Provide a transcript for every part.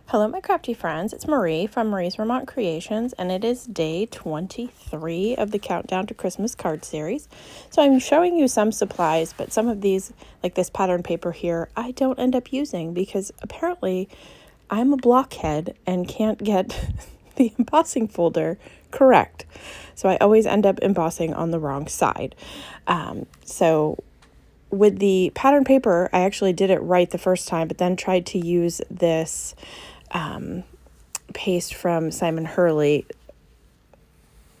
Hello, my crafty friends. It's Marie from Mariesvermont Creations, and it is day 23 of the Countdown to Christmas card series. So I'm showing you some supplies, but some of these, like this pattern paper here, I don't end up using because apparently I'm a blockhead and can't get the embossing folder correct. So I always end up embossing on the wrong side. So with the pattern paper, I actually did it right the first time, but then tried to use this paste from Simon Hurley,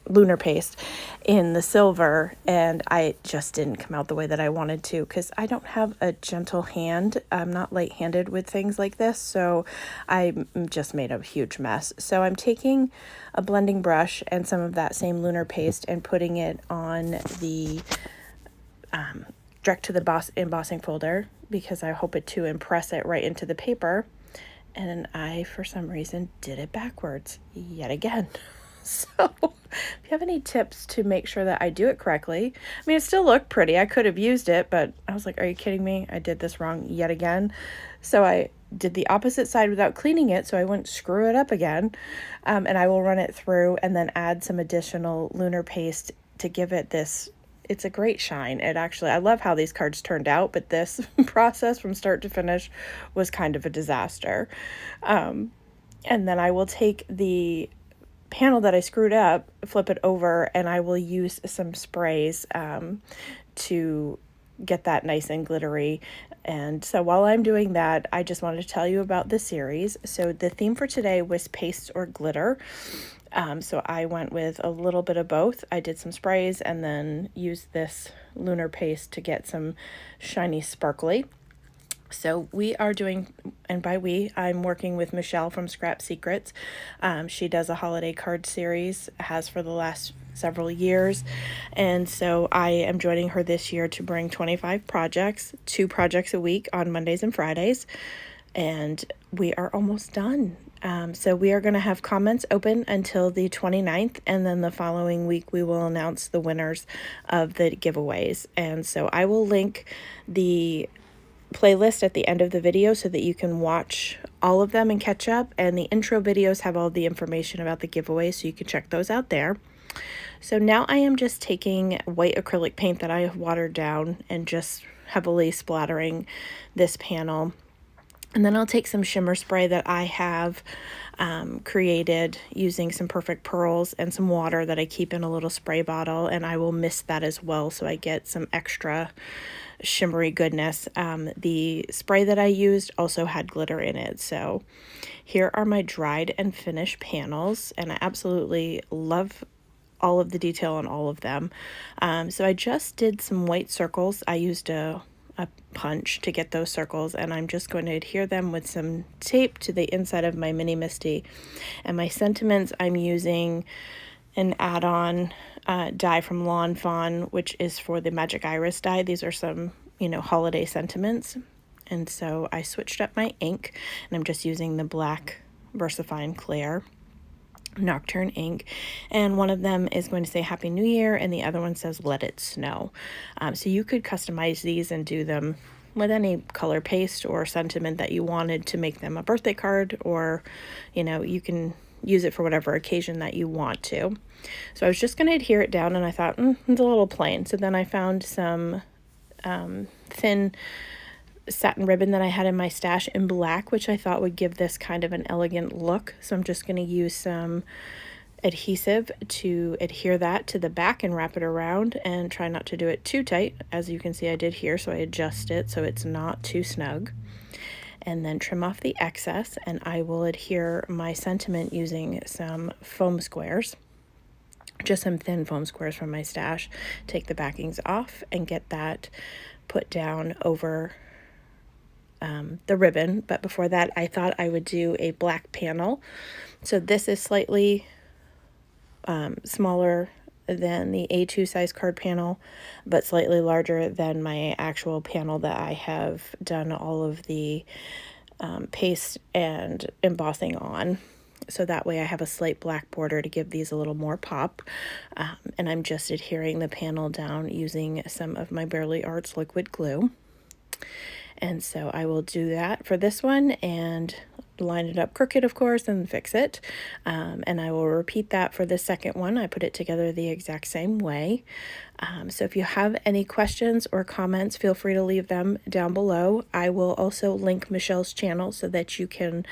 lunar paste, in the silver, and I just didn't come out the way that I wanted to because I don't have a gentle hand. I'm not light-handed with things like this, so I just made a huge mess. So I'm taking a blending brush and some of that same lunar paste and putting it on the direct to the embossing folder because I hope it to impress it right into the paper. And I, for some reason, did it backwards yet again. So if you have any tips to make sure that I do it correctly, I mean, it still looked pretty. I could have used it, but I was like, are you kidding me? I did this wrong yet again. So I did the opposite side without cleaning it, so I wouldn't screw it up again. And I will run it through and then add some additional lunar paste to give it this. It's a great shine. I love how these cards turned out, but this process from start to finish was kind of a disaster. And then I will take the panel that I screwed up, flip it over, and I will use some sprays to get that nice and glittery. And so while I'm doing that, I just wanted to tell you about the series. So the theme for today was paste or glitter. So I went with a little bit of both. I did some sprays and then used this lunar paste to get some shiny sparkly. So we are doing, and by we, I'm working with Michelle from Scrap Secrets. She does a holiday card series, has for the last several years. And so I am joining her this year to bring 25 projects, 2 projects a week on Mondays and Fridays. And we are almost done. So we are going to have comments open until the 29th, and then the following week we will announce the winners of the giveaways. And so I will link the playlist at the end of the video so that you can watch all of them and catch up, and the intro videos have all the information about the giveaway, so you can check those out there. So now I am just taking white acrylic paint that I have watered down and just heavily splattering this panel. And then I'll take some shimmer spray that I have created using some perfect pearls and some water that I keep in a little spray bottle, and I will mist that as well so I get some extra shimmery goodness. The spray that I used also had glitter in it. So here are my dried and finished panels, and I absolutely love all of the detail on all of them. So I just did some white circles. I used a punch to get those circles, and I'm just going to adhere them with some tape to the inside of my mini Misty. And my sentiments, I'm using an add-on die from Lawn Fawn, which is for the Magic Iris die. These are some, holiday sentiments. And so I switched up my ink, and I'm just using the black VersaFine Clair Nocturne ink, and one of them is going to say Happy New Year and the other one says Let It Snow. So you could customize these and do them with any color paste or sentiment that you wanted to make them a birthday card, or you can use it for whatever occasion that you want to. So I was just going to adhere it down, and I thought it's a little plain. So then I found some thin satin ribbon that I had in my stash in black, which I thought would give this kind of an elegant look. So I'm just going to use some adhesive to adhere that to the back and wrap it around, and try not to do it too tight. As you can see, I did here, so I adjust it so it's not too snug. And then trim off the excess, and I will adhere my sentiment using some foam squares. Just some thin foam squares from my stash. Take the backings off and get that put down over the ribbon. But before that, I thought I would do a black panel. So this is slightly smaller than the A2 size card panel, but slightly larger than my actual panel that I have done all of the paste and embossing on. So that way I have a slight black border to give these a little more pop. And I'm just adhering the panel down using some of my Bearly Arts liquid glue. And so I will do that for this one, and line it up crooked, of course, and fix it. And I will repeat that for the second one. I put it together the exact same way. So if you have any questions or comments, feel free to leave them down below. I will also link Michelle's channel so that you can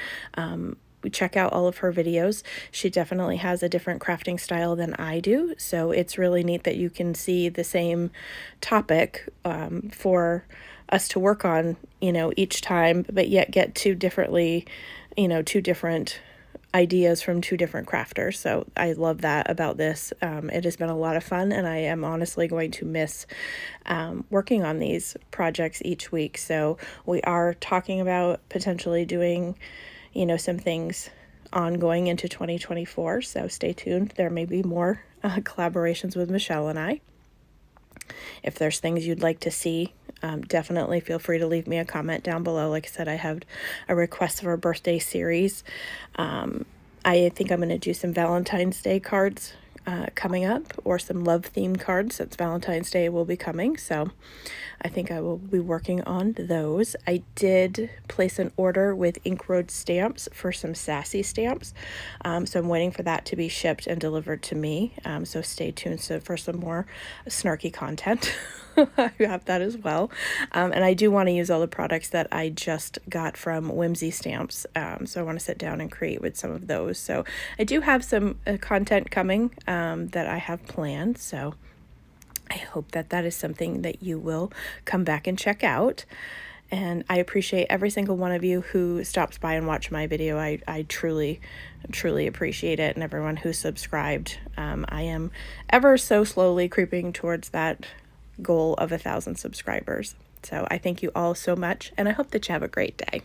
check out all of her videos. She definitely has a different crafting style than I do, so it's really neat that you can see the same topic for us to work on, each time, but yet get two different ideas from two different crafters. So I love that about this. It has been a lot of fun, and I am honestly going to miss working on these projects each week. So we are talking about potentially doing some things ongoing into 2024. So stay tuned. There may be more collaborations with Michelle and I. If there's things you'd like to see, definitely feel free to leave me a comment down below. Like I said, I have a request for a birthday series. I think I'm going to do some Valentine's Day cards coming up, or some love themed cards, since Valentine's Day will be coming. So I think I will be working on those. I did place an order with Ink Road Stamps for some sassy stamps. So I'm waiting for that to be shipped and delivered to me. So stay tuned for some more snarky content. I have that as well. And I do want to use all the products that I just got from Whimsy Stamps. So I want to sit down and create with some of those. So I do have some content coming that I have planned. So I hope that is something that you will come back and check out. And I appreciate every single one of you who stops by and watch my video. I truly, truly appreciate it. And everyone who subscribed. I am ever so slowly creeping towards that goal of 1,000 subscribers. So I thank you all so much, and I hope that you have a great day.